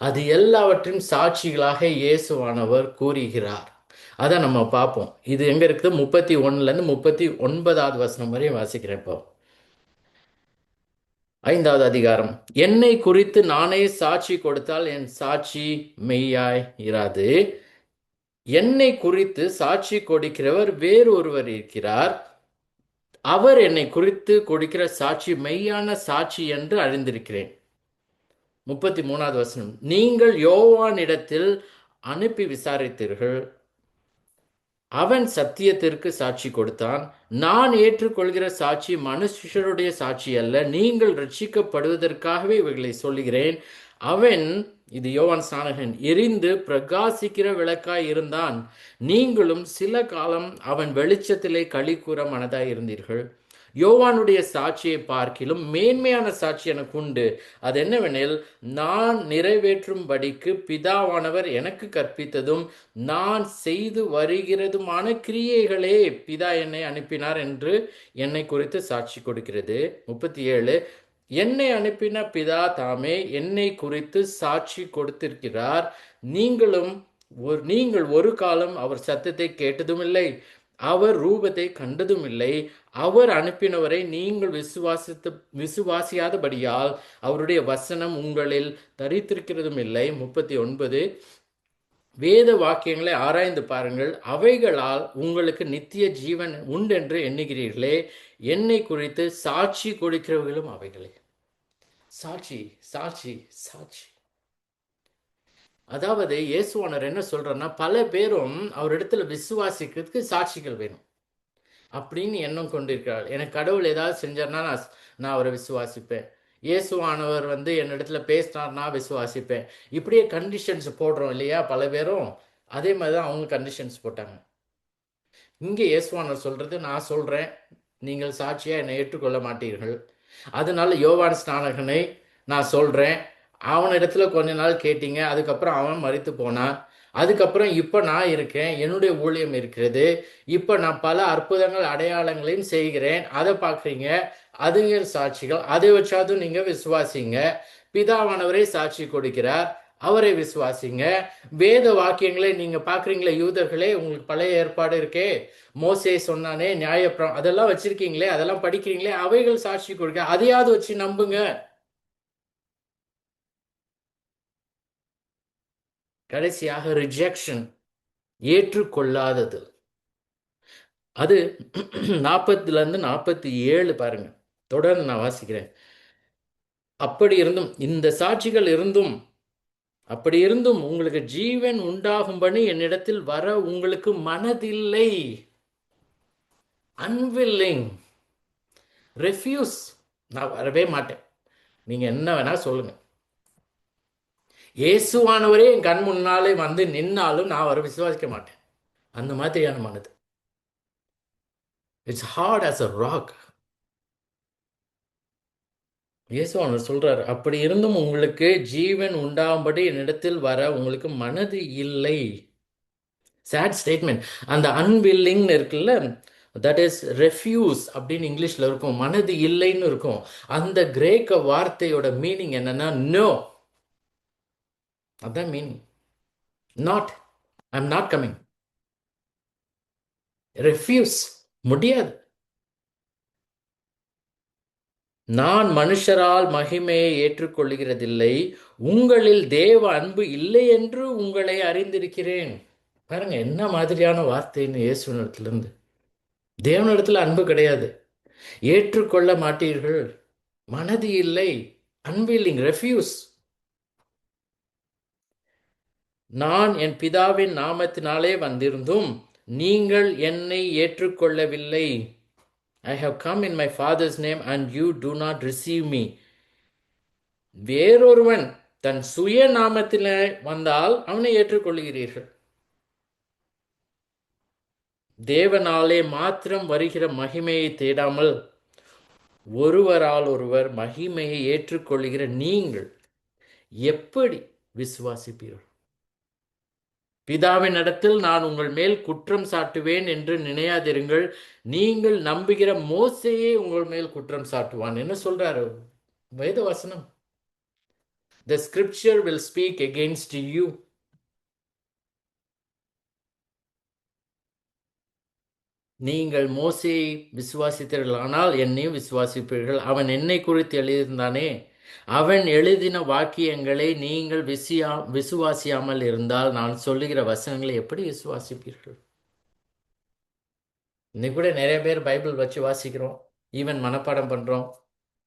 அது எல்லாவற்றையும் சாட்சிகளாக இயேசுவானவர் கூறுகிறார். அதை நம்ம பார்ப்போம். இது எங்க இருக்குது? 31லேருந்து 39வது வசனம் வரை வாசிக்கிறேன். இப்போ 5வது அதிகாரம். என்னை குறித்து நானே சாட்சி கொடுத்தால் என் சாட்சி மெய்யாய் இராது. என்னை குறித்து சாட்சி கொடுக்கிறவர் வேறொருவர் இருக்கிறார். அவர் என்னை குறித்து கொடுக்கிற சாட்சி மெய்யான சாட்சி என்று அறிந்திருக்கிறேன். 33வது வசனம். நீங்கள் யோவானிடத்தில் அனுப்பி விசாரித்தீர்கள். அவன் சத்தியத்திற்கு சாட்சி கொடுத்தான். நான் ஏற்றுக்கொள்கிற சாட்சி மனுஷருடைய சாட்சி அல்ல. நீங்கள் ரட்சிக்கப்படுவதற்காகவே இவைகளை சொல்லுகிறேன். அவன், இது யோவான் ஸ்நானகன், எரிந்து பிரகாசிக்கிற விளக்காய் இருந்தான். நீங்களும் சில காலம் அவன் வெளிச்சத்திலே களி கூற மனதாய் இருந்தீர்கள். யோவானுடைய சாட்சியை பார்க்கிலும் மேன்மையான சாட்சி எனக்கு உண்டு. அது என்னவெனில், நான் நிறைவேற்றும்படிக்கு பிதாவானவர் எனக்கு கற்பித்ததும் நான் செய்து வருகிறதுமான கிரியைகளே பிதா என்னை அனுப்பினார் என்று என்னை குறித்து சாட்சி கொடுக்கிறது. 37. என்னை அனுப்பின பிதா தாமே என்னை குறித்து சாட்சி கொடுத்திருக்கிறார். நீங்கள் ஒரு காலம் அவர் சத்தத்தை கேட்டதும் இல்லை, அவர் ரூபத்தை கண்டதும் இல்லை. அவர் அனுப்பினவரை நீங்கள் விசுவாசியாதபடியால் அவருடைய வசனம் உங்களில் தரித்திருக்கிறதும் இல்லை. 39. வேத வாக்கியங்களை ஆராய்ந்து பாருங்கள், அவைகளால் உங்களுக்கு நித்திய ஜீவன் உண்டென்று எண்ணுகிறீர்களே. என்னை குறித்து சாட்சி கொடுக்கிறவர்களும் அவைகளே. சாட்சி, சாட்சி, சாட்சி. அதாவது இயேசுவானர் என்ன சொல்றன்னா, பல பேரும் அவரிடத்துல விசுவாசிக்கிறதுக்கு சாட்சிகள் வேணும் அப்படின்னு எண்ணம் கொண்டிருக்கிறார். எனக்கு கடவுள் ஏதாவது செஞ்சார்னா நான் அவரை விசுவாசிப்பேன். இயேசுவானவர் என்னிடத்துல பேசினார்னா விசுவாசிப்பேன். இப்படியே கண்டிஷன்ஸ் போடுறோம் இல்லையா பல பேரும். அதே மாதிரி தான் அவங்க கண்டிஷன்ஸ் போட்டாங்க. இங்கே இயேசுவானவர் சொல்றது, நான் சொல்றேன், நீங்கள் சாட்சியா என்னை ஏற்றுக்கொள்ள மாட்டீர்கள். அதனால யோவான் ஸ்நானகனை நான் சொல்றேன், அவனிடத்துல கொஞ்ச நாள் கேட்டீங்க, அதுக்கப்புறம் அவன் மரித்து போனான். அதுக்கப்புறம் இப்போ நான் இருக்கேன், என்னுடைய ஊழியம் இருக்கிறது. இப்போ நான் பல அற்புதங்கள் அடையாளங்களையும் செய்கிறேன், அதை பார்க்குறீங்க, அதுங்க சாட்சிகள். அதை வச்சாவது நீங்க விசுவாசிங்க. பிதாவானவரை சாட்சி கொடுக்கிறார், அவரை விசுவாசிங்க. வேத வாக்கியங்களை நீங்க பாக்குறீங்களே யூதர்களே, உங்களுக்கு பழைய ஏற்பாடு இருக்கே, மோசே சொன்னானே, நியாயப்பிரம், அதெல்லாம் வச்சிருக்கீங்களே, அதெல்லாம் படிக்கிறீங்களே, அவைகள் சாட்சி கொடுக்க, அதையாவது வச்சு நம்புங்க. கடைசியாக ரிஜெக்ஷன், ஏற்றுக்கொள்ளாதது. அது 40லேருந்து 47 பாருங்க, தொடர்ந்து நான் வாசிக்கிறேன். அப்படி இருந்தும், இந்த சாட்சிகள் இருந்தும், அப்படி இருந்தும் உங்களுக்கு ஜீவன் உண்டாகும்படி என்னிடத்தில் வர உங்களுக்கு மனதில்லை. Unwilling, refuse. நான் வரவே மாட்டேன், நீங்க என்ன வேணா சொல்லுங்க. இயேசுவானவரே என் கண் முன்னாலே நின்னாலும் நான் அவரை விசுவாசிக்க மாட்டேன். அந்த மாதிரியான மனது. It's hard as a rock. இயேசுவானவர் சொல்றார், அப்படி இருந்தும் உங்களுக்கு ஜீவன் உண்டாகும்படி என்னிடத்தில் வர உங்களுக்கு மனது இல்லை. Sad statement. அந்த அன்வில்லிங் இருக்குல்ல, தட் இஸ் ரெஃப்யூஸ் அப்படின்னு இங்கிலீஷ்ல இருக்கும், மனது இல்லைன்னு இருக்கும். அந்த கிரேக்க வார்த்தையோட மீனிங் என்னன்னா நோ. அதான் meaning. Not, I am not coming. Refuse, முடியாது. நான் மனுஷரால் மகிமையை ஏற்றுக்கொள்கிறதில்லை, உங்களில் தேவ அன்பு இல்லை என்று உங்களை அறிந்திருக்கிறேன். பாருங்க என்ன மாதிரியான வார்த்தைன்னு இயேசுனிடத்திலிருந்து. தேவனிடத்துல அன்பு கிடையாது, ஏற்றுக்கொள்ள மாட்டீர்கள், மனது இல்லை, அன்வில்லிங், ரெஃப்யூஸ். நான் என் பிதாவின் நாமத்தினாலே வந்திருந்தும் நீங்கள் என்னை ஏற்றுக்கொள்ளவில்லை. I have come in my father's name and you do not receive me. வேறொருவன் தன் சுய நாமத்தில் வந்தால் அவனை ஏற்றுக்கொள்கிறீர்கள். தேவனாலே மாத்திரம் வருகிற மகிமையை தேடாமல் ஒருவரால் ஒருவர் மகிமையை ஏற்றுக்கொள்கிற நீங்கள் எப்படி விசுவாசிப்பீர்கள்? பிதாவின் இடத்தில் நான் உங்கள் மேல் குற்றம் சாட்டுவேன் என்று நினையாதிருங்கள், நீங்கள் நம்புகிற மோசேயே உங்கள் மேல் குற்றம் சாட்டுவான். என்ன சொல்றாரு வேத வசனம்? The scripture will speak against you. நீங்கள் மோசேயை விசுவாசித்தீர்களானால் என்னையும் விசுவாசிப்பீர்கள். அவன் என்னை குறித்து எழுதியிருந்தானே, அவன் எழுதின வாக்கியங்களை நீங்கள் விசுவாசியாமல் இருந்தால் நான் சொல்லுகிற வசனங்களை எப்படி விசுவாசிப்பீர்கள்? இன்னைக்கு கூட நிறைய பேர் பைபிள் வச்சு வாசிக்கிறோம், ஈவன் மனப்பாடம் பண்றோம்,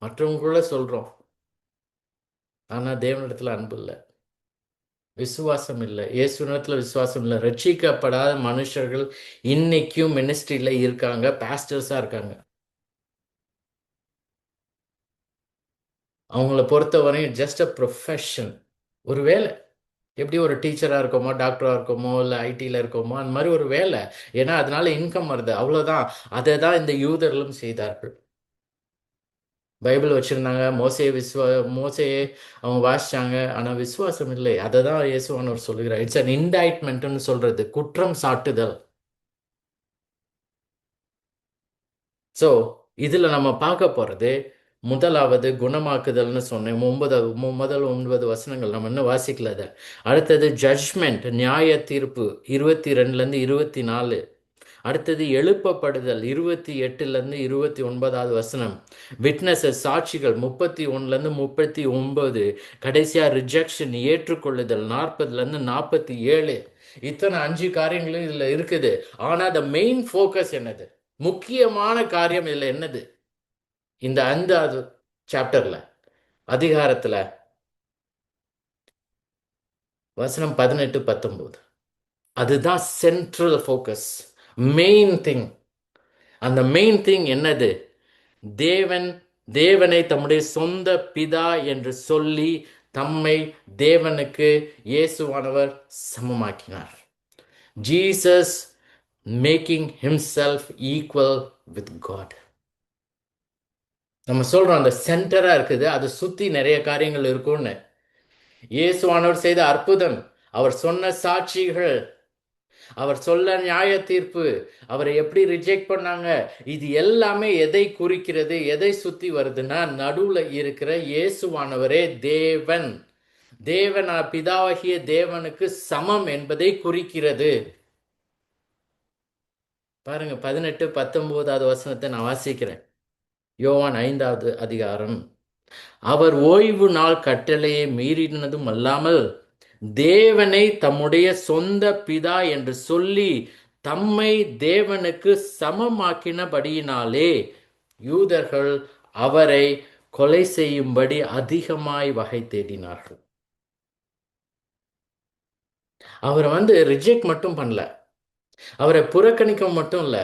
மற்றவங்க கூட சொல்றோம். ஆனா தேவனிடத்துல அன்பு இல்லை, விசுவாசம் இல்லை, இயேசுனிடத்துல விசுவாசம் இல்லை. ரட்சிக்கப்படாத மனுஷர்கள் இன்னைக்கும் மினிஸ்ட்ரியில இருக்காங்க, பாஸ்டர்ஸா இருக்காங்க. அவங்கள பொறுத்தவரையும் ஜஸ்ட் அ ப்ரொஃபஷன், ஒரு வேலை. எப்படி ஒரு டீச்சராக இருக்கோமோ, டாக்டராக இருக்கோமோ, இல்லை ஐடியில் இருக்கோமோ, அந்த மாதிரி ஒரு வேலை. ஏன்னா அதனால இன்கம் வருது, அவ்வளோதான். அதை தான் இந்த யூதர்களும் செய்தார்கள். பைபிள் வச்சுருந்தாங்க, மோசையே அவங்க வாசிச்சாங்க, ஆனால் விசுவாசம் இல்லை. அதை தான் இயேசுவானவர் சொல்லுகிறார். இட்ஸ் அன் இன்டைட்மெண்ட்னு சொல்றது, குற்றம் சாட்டுதல். ஸோ இதில் நம்ம பார்க்க போகிறது, முதலாவது குணமாக்குதல்னு சொன்னேன். முதல் 9 வசனங்கள் நம்ம இன்னும் வாசிக்கல அதை. அடுத்தது ஜட்ஜ்மெண்ட், நியாய தீர்ப்பு 22லேருந்து 24. அடுத்தது எழுப்பப்படுதல் 28லேருந்து 29வது வசனம். விட்னஸஸ், சாட்சிகள் 31லேருந்து 39. கடைசியாக ரிஜெக்ஷன், ஏற்றுக்கொள்ளுதல் 40லேருந்து 47. இத்தனை 5 காரியங்களும் இதில் இருக்குது. ஆனால் த மெயின் ஃபோக்கஸ் என்னது, முக்கியமான காரியம் இதில் என்னது, இந்த 5வது சாப்டர்ல, அதிகாரத்துல வசனம் 18, 19. அதுதான் சென்ட்ரல் ஃபோக்கஸ், மெயின் திங். அந்த மெயின் திங் என்னது, தேவனை தம்முடைய சொந்த பிதா என்று சொல்லி தம்மை தேவனுக்கு இயேசுவானவர் சமமாக்கினார். Jesus making himself equal with God. நம்ம சொல்றோம் அந்த சென்டரா இருக்குது, அதை சுத்தி நிறைய காரியங்கள் இருக்கும்னு. இயேசுவானவர் செய்த அற்புதம், அவர் சொன்ன சாட்சிகள், அவர் சொல்ல நியாய தீர்ப்பு, அவரை எப்படி ரிஜெக்ட் பண்ணாங்க, இது எல்லாமே எதை குறிக்கிறது, எதை சுத்தி வருதுன்னா, நடுவுல இருக்கிற இயேசுவானவரே தேவன், பிதாவாகிய தேவனுக்கு சமம் என்பதை குறிக்கிறது. பாருங்க, 18, 19வது வசனத்தை நான் வாசிக்கிறேன். யோவான் 5வது அதிகாரம். அவர் ஓய்வு நாள் கட்டளையை மீறினதும் அல்லாமல் தேவனை தம்முடைய சொந்த பிதா என்று சொல்லி தம்மை தேவனுக்கு சமமாக்கினபடியினாலே யூதர்கள் அவரை கொலை செய்யும்படி அதிகமாய் வகை தேடினார்கள். அவரை ரிஜெக்ட் மட்டும் பண்ணல, அவரை புறக்கணிக்க மட்டும் இல்ல,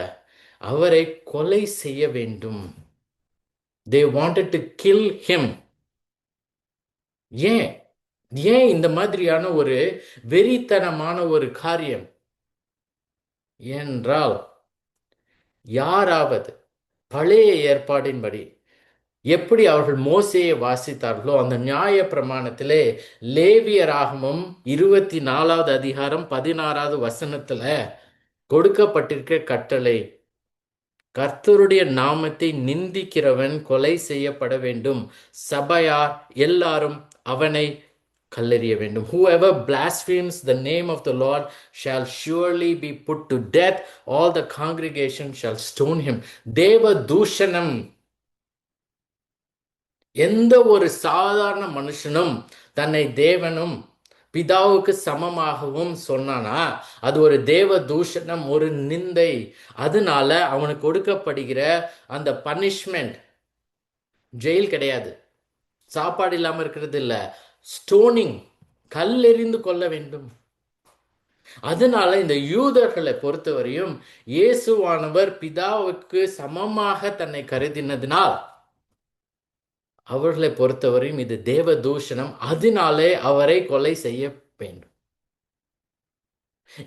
அவரை கொலை செய்ய வேண்டும். They wanted to kill him. ஏன் இந்த மாதிரியான ஒரு வெறித்தனமான ஒரு காரியம் என்றால், யாராவது பழைய ஏற்பாடின்படி எப்படி அவர்கள் மோசேயை வாசித்தார்களோ அந்த நியாய பிரமாணத்திலே, லேவியராகமம் 24வது அதிகாரம் 16வது வசனத்துல கொடுக்கப்பட்டிருக்கிற கட்டளை, கர்த்தருடைய நாமத்தை நிந்திக்கிறவன் கொலை செய்யப்பட வேண்டும், சபையார் எல்லாரும் அவனை கல்லெறிய வேண்டும். Whoever blasphemes the name of the Lord shall surely be put to death. All the congregation shall stone him. தேவ தூஷணம். எந்த ஒரு சாதாரண மனுஷனும் தன்னை தேவனும் பிதாவுக்கு சமமாகவும் சொன்னானா அது ஒரு தேவ தூஷணம், ஒரு நிந்தை. அதனால அவனுக்கு கொடுக்கப்படுகிற அந்த பனிஷ்மெண்ட் ஜெயில் கிடையாது, சாப்பாடு இல்லாம இருக்கிறது இல்ல, ஸ்டோனிங், கல்லெறிந்து கொள்ள வேண்டும். அதனால இந்த யூதர்களை பொறுத்தவரையும் இயேசுவானவர் பிதாவுக்கு சமமாக தன்னை கருதினதினால் அவர்களை பொறுத்தவரையும் இது தேவ தூஷணம். அதனாலே அவரை கொலை செய்ய வேண்டும்.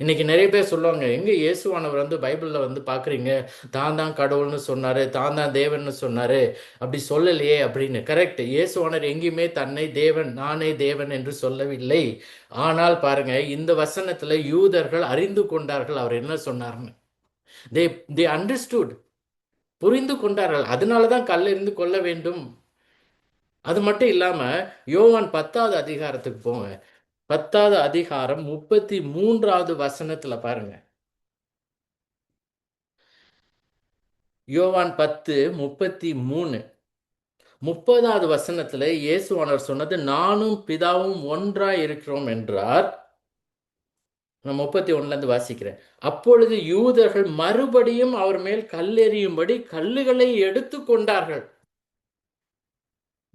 இன்னைக்கு நிறைய பேர் சொல்லுவாங்க, எங்க இயேசுவானவர் பைபிள்ல பாக்குறீங்க, தான் தான் கடவுள்னு சொன்னாரு, தான் தான் தேவன் சொன்னாரு, அப்படி சொல்லலையே அப்படின்னு. கரெக்ட், இயேசுவானவர் எங்கேயுமே தன்னை தேவன், நானே தேவன் என்று சொல்லவில்லை. ஆனால் பாருங்க, இந்த வசனத்துல யூதர்கள் அறிந்து கொண்டார்கள் அவர் என்ன சொன்னார்னு. தே அண்டர்ஸ்டுட், புரிந்து கொண்டார்கள். அதனாலதான் கல்லெறிந்து கொள்ள வேண்டும். அது மட்டும் இல்லாம யோவான் 10வது அதிகாரத்துக்கு போங்க. 10வது அதிகாரம் 33வது வசனத்துல பாருங்க. யோவான் 10:33. 30வது வசனத்துல இயேசுவானவர் சொன்னது, நானும் பிதாவும் ஒன்றாய் இருக்கிறோம் என்றார். நான் 31ல இருந்து வாசிக்கிறேன். அப்பொழுது யூதர்கள் மறுபடியும் அவர் மேல் கல்லெறியும்படி கல்லுகளை எடுத்து கொண்டார்கள்.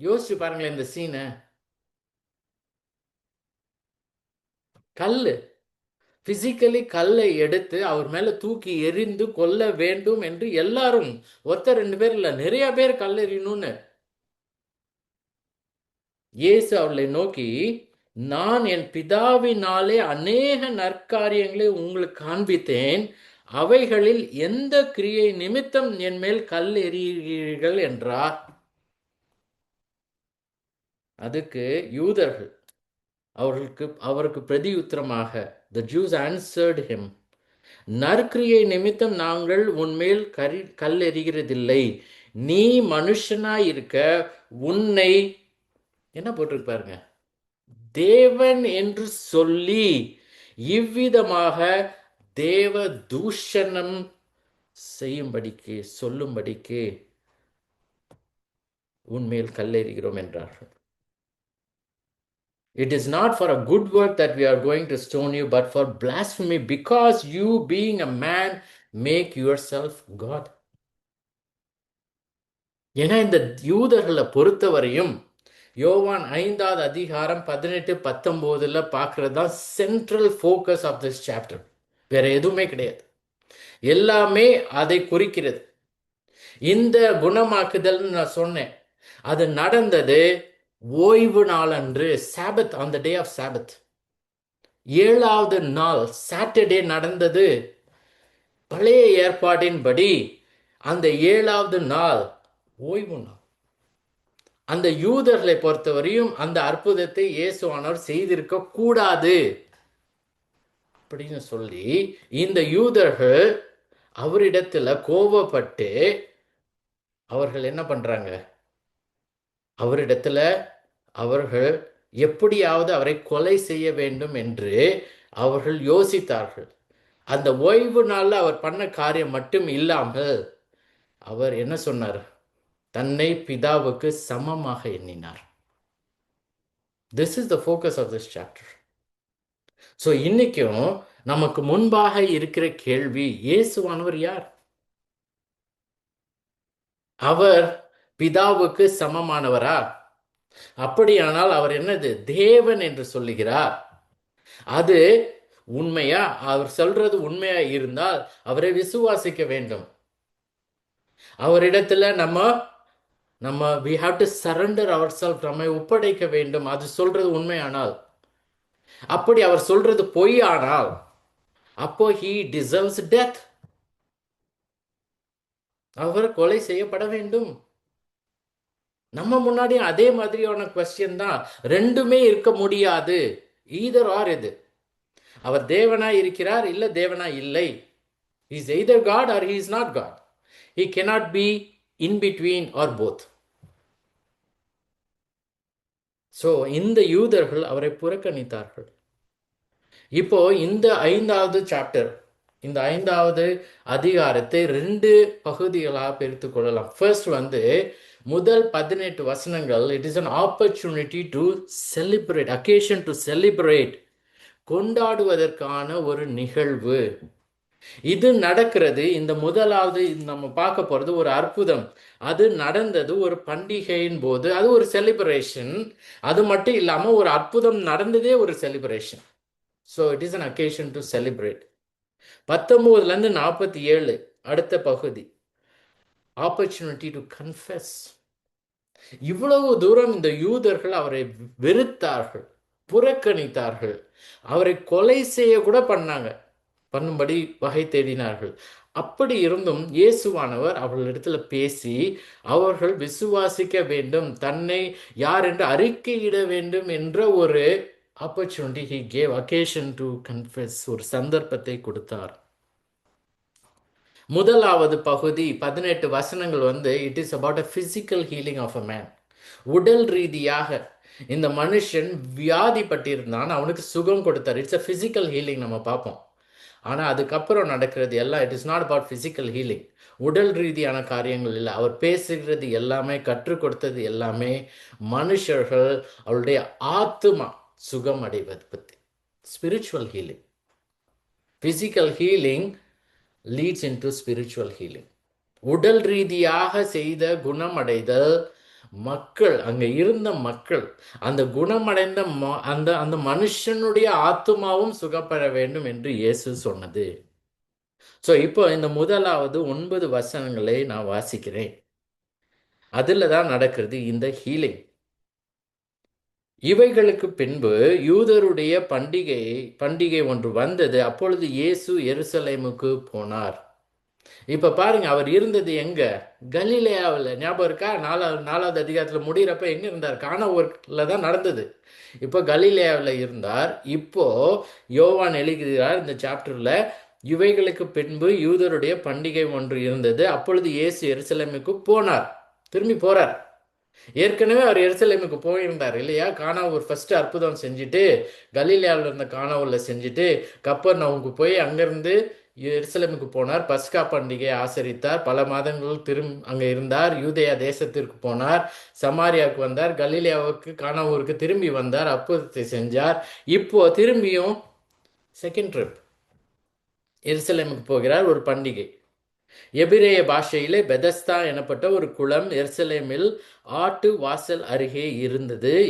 யோசிச்சு பாருங்களேன் இந்த சீனை. கல்லு, பிசிக்கலி கல்லை எடுத்து அவர் மேல தூக்கி எறிந்து கொல்ல வேண்டும் என்று எல்லாரும், ஒருத்தர் ரெண்டு பேர் இல்ல, நிறைய பேர் கல்லெறியணும்னு. இயேசு அவர்களை நோக்கி, நான் என் பிதாவினாலே அநேக நற்காரியங்களை உங்களுக்கு காண்பித்தேன், அவைகளில் எந்த கிரியை நிமித்தம் என் மேல் கல் எறிகிறீர்கள் என்றார். அதுக்கு யூதர்கள் அவருக்கு பிரதியுத்தரமாக, the Jews answered him, நற்கிரியை நிமித்தம் நாங்கள் உன்மேல் கல் எறிகிறதில்லை, நீ மனுஷனாய் இருக்க உன்னை என்ன போட்டிருக்கு பாருங்க, தேவன் என்று சொல்லி இவ்விதமாக தேவ தூஷணம் செய்யும்படிக்கு சொல்லும்படிக்கு உன்மேல் கல்லெறிகிறோம் என்றார்கள். It is not for a good work that we are going to stone you, but for blasphemy, because you, being a man, make yourself God. ஏன்னா இந்த யூதர்களை பொறுத்தவரையும் யோவான் 5வது அதிகாரம் 18-19 பார்க்கறது தான் central focus of this chapter. வேற எதுவுமே கிடையாது, எல்லாமே அதை குறிக்கிறது. இந்த குணமாக்குதல் நான் சொன்னேன், அது நடந்தது ஓய்வு நாள் அன்று, சாபத், ஆன் த டே ஆஃப் சாபத். 7வது நாள் சாட்டர்டே நடந்தது. பழைய ஏற்பாட்டின்படி அந்த 7வது நாள் ஓய்வு நாள். அந்த யூதர்களை பொறுத்தவரையும் அந்த அற்புதத்தை இயேசுவானவர் செய்திருக்க கூடாது அப்படின்னு சொல்லி இந்த யூதர்கள் அவரிடத்துல கோபப்பட்டு அவர்கள் என்ன பண்றாங்க, அவரிடத்துல அவர்கள் எப்படியாவது அவரை கொலை செய்ய வேண்டும் என்று அவர்கள் யோசித்தார்கள். அந்த ஓய்வு நாள்ல அவர் பண்ண காரியம் மட்டும் இல்லாமல் அவர் என்ன சொன்னார், தன்னை பிதாவுக்கு சமமாக எண்ணினார். This is the focus of this chapter. So இன்னைக்கும் நமக்கு முன்பாக இருக்கிற கேள்வி, இயேசுவானவர் யார்? அவர் பிதாவுக்கு சமமானவரா? அப்படியானால் அவர் என்னது, தேவன் என்று சொல்லுகிறார். அது உண்மையா? அவர் சொல்றது உண்மையா இருந்தால் அவரை விசுவாசிக்க வேண்டும். அவரிடத்துல நம்ம we have to surrender ourselves, நம்மை ஒப்படைக்க வேண்டும். அது சொல்றது உண்மையானால், அப்படி அவர் சொல்றது பொய் ஆனால் அப்போ he deserves death, அவர் கொலை செய்யப்பட வேண்டும். நம்ம முன்னாடி அதே மாதிரியான கொஸ்டின் தான். ரெண்டுமே இருக்க முடியாது, ஈதர் ஆர். இது அவர் தேவனாய் இருக்கிறார், இல்ல தேவனாய் இல்லை. he is either God or he is not God. he cannot be in between or both. So இந்த யூதர்கள் அவரை புறக்கணித்தார்கள். இப்போ இந்த 5வது சாப்டர், இந்த 5வது அதிகாரத்தை 2 பகுதிகளாக பிரித்து கொள்ளலாம். ஃபர்ஸ்ட் முதல் 18 வசனங்கள், it is an opportunity to celebrate, occasion to celebrate, கொண்டாடுவதற்கான ஒரு நிகழ்வு. இது நடக்கிறது. இந்த முதலாவது நம்ம பார்க்க போறது ஒரு அற்புதம். அது நடந்தது ஒரு பண்டிகையின் போது, அது ஒரு செலிப்ரேஷன். அது மட்டும் இல்லாம ஒரு அற்புதம் நடந்ததே ஒரு celebration. So it is an occasion to celebrate. 19-47 அடுத்த பகுதி, opportunity to confess. இவ்வளவு தூரம் இந்த யூதர்கள் அவரை வெறுத்தார்கள், புறக்கணித்தார்கள், அவரை கொலை செய்ய கூட பண்ணும்படி வகை தேடினார்கள். அப்படி இருந்தும் இயேசுவானவர் அவர்களிடத்துல பேசி அவர்கள் விசுவாசிக்க வேண்டும், தன்னை யார் என்று அறிக்கையிட வேண்டும் என்ற ஒரு opportunity he gave, occasion to confess, ஒரு சந்தர்ப்பத்தை கொடுத்தார். முதலாவது பகுதி 18 வசனங்கள் it is about a physical healing of a man. உடல் ரீதியாக இந்த மனுஷன் வியாதிப்பட்டிருந்தான், அவனுக்கு சுகம் கொடுத்தார். இட்ஸ் அ பிசிக்கல் ஹீலிங் நம்ம பார்ப்போம். ஆனால் அதுக்கப்புறம் நடக்கிறது எல்லாம் it is not about physical healing. உடல் ரீதியான காரியங்கள் இல்லை. அவர் பேசுகிறது எல்லாமே, கற்றுக் கொடுத்தது எல்லாமே மனுஷர்கள் அவருடைய ஆத்துமா சுகம் அடைவது பற்றி. Spiritual healing. Physical healing leads into spiritual healing. உடல் ரீதியாக செய்த குணமடைதல், மக்கள் அங்க இருந்த மக்கள் அந்த குணமடைந்த அந்த அந்த மனுஷனுடைய ஆத்துமாவும் சுகப்பெற வேண்டும் என்று இயேசு சொன்னது. ஸோ இப்போ இந்த முதலாவது 9 வசனங்களை நான் வாசிக்கிறேன். அதில் தான் நடக்கிறது இந்த ஹீலிங். இவைகளுக்கு பின்பு யூதருடைய பண்டிகை ஒன்று வந்தது. அப்பொழுது இயேசு எருசலேமுக்கு போனார். இப்ப பாருங்க, அவர் இருந்தது எங்க? கலிலேயாவில். ஞாபகம் இருக்கா? நாலாவது அதிகாரத்தில் முடிகிறப்ப எங்க இருந்தார்? கானாவூர்ல தான் நடந்தது. இப்போ கலிலேயாவில் இருந்தார். இப்போ யோவான் எழுதுகிறார் இந்த சாப்டர்ல, இவைகளுக்கு பின்பு யூதருடைய பண்டிகை ஒன்று இருந்தது. அப்பொழுது இயேசு எருசலேமுக்கு போனார். திரும்பி போறார். ஏற்கனவே அவர் எருசலேமுக்கு போயிருந்தார் இல்லையா? கானாவூர் ஃபர்ஸ்ட் அற்புதம் செஞ்சுட்டு, கலிலேயாவில் இருந்த கானாவூர்ல செஞ்சுட்டு, கப்பர்நகூமுக்கு போய் அங்கிருந்து எருசலேமுக்கு போனார். பஸ்கா பண்டிகையை ஆசரித்தார். பல மாதங்கள் அங்கே இருந்தார். யூதேயா தேசத்திற்கு போனார். சமாரியாவுக்கு வந்தார். கலிலேயாவுக்கு கானாவூருக்கு திரும்பி வந்தார். அற்புதத்தை செஞ்சார். இப்போ திரும்பியும் செகண்ட் ட்ரிப் எருசலேமுக்கு போகிறார். ஒரு பண்டிகை. எபிரேய பாஷையிலே பெதஸ்தா எனப்பட்ட ஒரு குளம் எருசலேமில் ஆட்டு வாசல் அருகே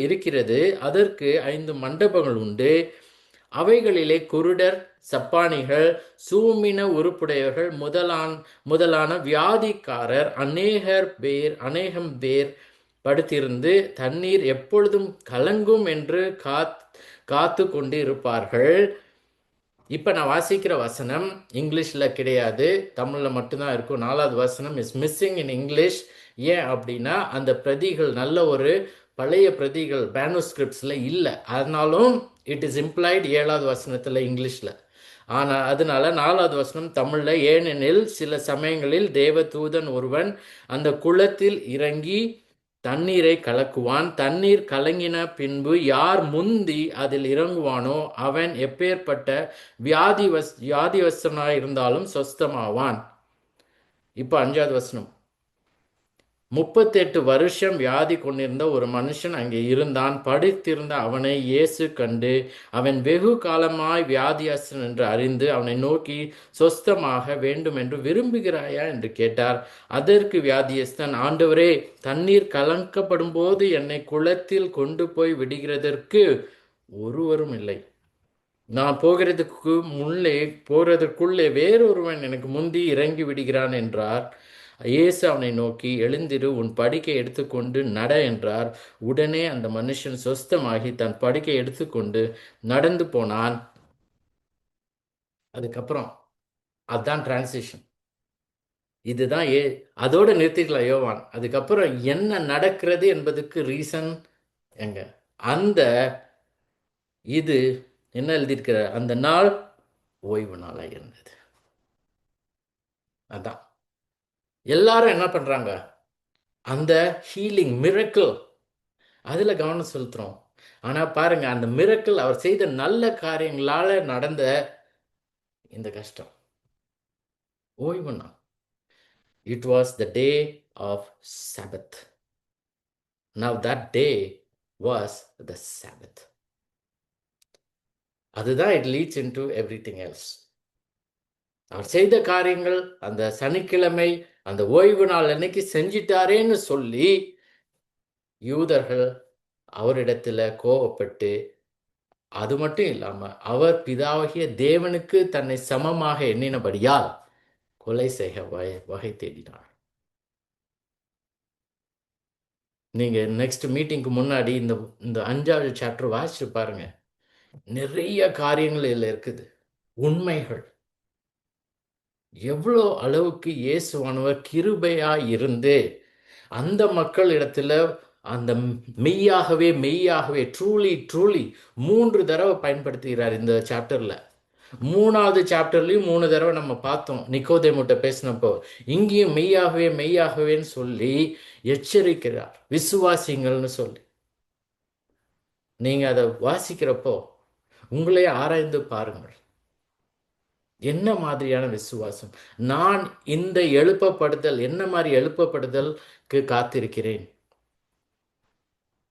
இருக்கிறது. அதற்கு 5 மண்டபங்கள் உண்டு. அவைகளிலே குருடர், சப்பானிகள், சூமின உறுப்புடையவர்கள் முதலான வியாதிக்காரர் அநேகம் பேர் படுத்திருந்து தண்ணீர் எப்பொழுதும் கலங்கும் என்று காத்து கொண்டு இருப்பார்கள். இப்போ நான் வாசிக்கிற வசனம் இங்கிலீஷில் கிடையாது, தமிழில் மட்டும்தான் இருக்கும். 4வது வசனம் இஸ் மிஸ்ஸிங் இன் இங்கிலீஷ். ஏன் அப்படின்னா அந்த பிரதிகள் நல்ல ஒரு பழைய பிரதிகள் மேனுஸ்கிரிப்ட்ஸில் இல்லை. அதனாலும் இட் இஸ் இம்ப்ளாய்டு 7வது வசனத்தில் இங்கிலீஷில். ஆனால் அதனால 4வது வசனம் தமிழில், ஏனெனில் சில சமயங்களில் தேவ தூதன் ஒருவன் அந்த குளத்தில் இறங்கி தண்ணீரை கலக்குவான். தண்ணீர் கலங்கின பின்பு யார் முந்தி அதில் இறங்குவானோ அவன் எப்பேற்பட்ட வியாதிவசனாய் இருந்தாலும் சொஸ்தமாவான். இப்போ 5வது வசனம், 38 வருஷம் வியாதி கொண்டிருந்த ஒரு மனுஷன் அங்கே இருந்தான். படுத்திருந்த அவனை இயேசு கண்டு, அவன் வெகு காலமாய் வியாதியஸ்தன் என்று அறிந்து அவனை நோக்கி, சொஸ்தமாக வேண்டும் என்று விரும்புகிறாயா என்று கேட்டார். அதற்கு வியாதியஸ்தன், ஆண்டவரே, தண்ணீர் கலக்கப்படும் போது என்னை குளத்தில் கொண்டு போய் விடுகிறதற்கு ஒருவரும் இல்லை. நான் போகிறதுக்குள்ளே வேறொருவன் எனக்கு முந்தி இறங்கி விடுகிறான் என்றார். இயேசு அவனை நோக்கி, எழுந்திரு, உன் படுக்கை எடுத்துக்கொண்டு நட என்றார். உடனே அந்த மனுஷன் சொஸ்தமாகி தன் படுக்கை எடுத்துக்கொண்டு நடந்து போனான். அதுக்கப்புறம் அதுதான் டிரான்சிஷன். இதுதான் அதோட நிறுத்திக்கலாம் யோவான். அதுக்கப்புறம் என்ன நடக்கிறது என்பதுக்கு ரீசன் எங்க? அந்த இது என்ன எழுதியிருக்கிற அந்த நாள் ஓய்வு நாளாக இருந்தது. அதான் எல்லாரும் என்ன பண்றாங்க? அந்த ஹீலிங் மிரக்கிள் அதில் கவனம் செலுத்துகிறோம். ஆனால் பாருங்க, அந்த மிரக்கிள் அவர் செய்த நல்ல காரியங்களால நடந்த இந்த கஷ்டம் ஓய்வு நாள். It was the day of Sabbath. Now that day was the Sabbath. அதுதான் it leads into everything else. அவர் செய்த காரியங்கள் அந்த சனிக்கிழமை அந்த ஓய்வு நாள் அன்னைக்கு செஞ்சிட்டாரேன்னு சொல்லி யூதர்கள் அவரிடத்துல கோபப்பட்டு, அது மட்டும் இல்லாம அவர் பிதாவாகிய தேவனுக்கு தன்னை சமமாக எண்ணினபடியால் கொலை செய்ய வகை தேடினார். நீங்க நெக்ஸ்ட் மீட்டிங்க்கு முன்னாடி இந்த 5வது சாப்டர் வாசிச்சு பாருங்க. நிறைய காரியங்கள் இதுல இருக்குது. உண்மைகள் எவ்வளோ அளவுக்கு இயேசுவானவர் கிருபையா இருந்து அந்த மக்கள் இடத்துல அந்த மெய்யாகவே ட்ரூலி 3 தடவை பயன்படுத்துகிறார் இந்த சாப்டர்ல. மூணாவது சாப்டர்லயும் 3 தடவை நம்ம பார்த்தோம் நிக்கோதேமுட்ட பேசினப்போ. இங்கேயும் மெய்யாகவே மெய்யாகவேன்னு சொல்லி எச்சரிக்கிறார், விசுவாசிங்கள்னு சொல்லி. நீங்க அதை வாசிக்கிறப்போ உங்களே ஆராய்ந்து பாருங்கள், என்ன மாதிரியான விசுவாசம். நான் இந்த எழுப்பப்படுதல், என்ன மாதிரி எழுப்பப்படுதலுக்கு காத்திருக்கிறேன்.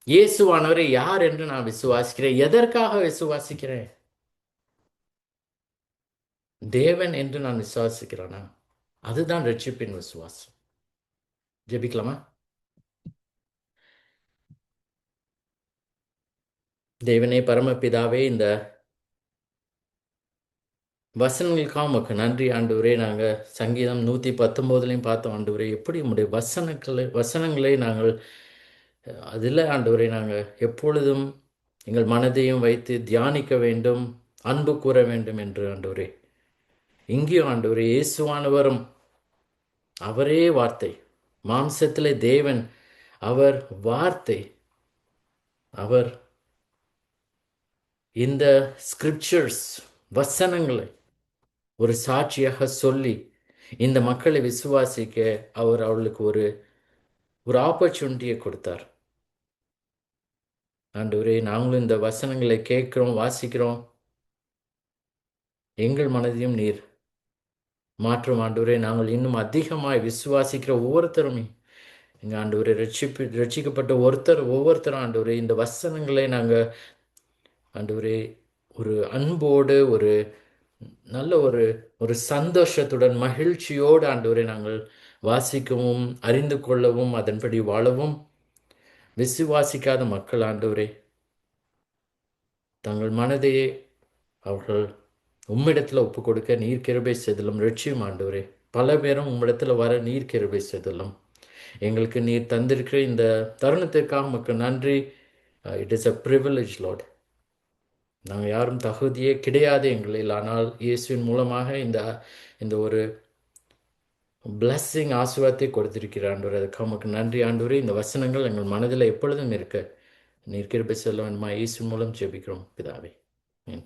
இயேசுவானவரை யார் என்று நான் விசுவாசிக்கிறேன். எதற்காக விசுவாசிக்கிறேன்? தேவன் என்று நான் விசுவாசிக்கிறேனா? அதுதான் ரட்சிப்பின் விசுவாசம். ஜெபிக்கலாமா? தேவனே, பரமபிதாவே, இந்த வசனங்களுக்காக உமக்கு நன்றி ஆண்டவரே. நாங்கள் சங்கீதம் 119 பார்த்தோம் ஆண்டவரே, எப்படி உம்முடைய வசனங்களை நாங்கள் அதில் ஆண்டவரே நாங்கள் எப்பொழுதும் எங்கள் மனதையும் வைத்து தியானிக்க வேண்டும், அன்பு கூற வேண்டும் என்று ஆண்டவரே. இங்கேயும் ஆண்டவரே இயேசுவானவரும் அவரே வார்த்தை, மாம்சத்திலே தேவன், அவர் வார்த்தை, அவர் இந்த ஸ்கிரிப்சர்ஸ் வசனங்களை ஒரு சாட்சியாக சொல்லி இந்த மக்களை விசுவாசிக்க அவர் அவளுக்கு ஒரு ஒரு ஆப்பர்ச்சுனிட்டியை கொடுத்தார் ஆண்டவரே. நாங்களும் இந்த வசனங்களை கேட்கிறோம், வாசிக்கிறோம். எங்கள் மனதையும் நீர் மாற்றும் ஆண்டவரே. நாங்கள் இன்னும் அதிகமாய் விசுவாசிக்கிற ஒவ்வொருத்தருமே எங்கள் ஆண்டவரே, ரட்சிக்கப்பட்ட ஒவ்வொருத்தரும் ஆண்டவரே, இந்த வசனங்களை நாங்கள் ஆண்டவரே ஒரு அன்போடு, ஒரு நல்ல ஒரு ஒரு சந்தோஷத்துடன், மகிழ்ச்சியோடு ஆண்டவரை நாங்கள் வாசிக்கவும், அறிந்து கொள்ளவும், அதன்படி வாழவும். விசுவாசிக்காத மக்கள் ஆண்டவரே தங்கள் மனதையே அவர்கள் உம்மிடத்தில் ஒப்பு கொடுக்க நீர் கிருபை செய்தலும். ரட்சியும் ஆண்டவரே, பல பேரும் உம்மிடத்தில் வர நீர் கிருபை செய்தலும். எங்களுக்கு நீர் தந்திருக்கிற இந்த தருணத்திற்காக உமக்கு நன்றி. It is a privilege Lord. நாங்கள் யாரும் தகுதியே கிடையாது எங்களில், ஆனால் இயேசுவின் மூலமாக இந்த இந்த ஒரு பிளஸ்ஸிங் ஆசீர்வாதத்தை கொடுத்திருக்கிறார் ஆண்டவரே. அதுக்கு உமக்கு நன்றி ஆண்டவரே. இந்த வசனங்கள் எங்கள் மனதில் எப்பொழுதும் இருக்க நீர் கிருபை செய்ய வேண்டுமா? இயேசு மூலம் ஜெபிக்கிறோம் பிதாவே. ஆமென்.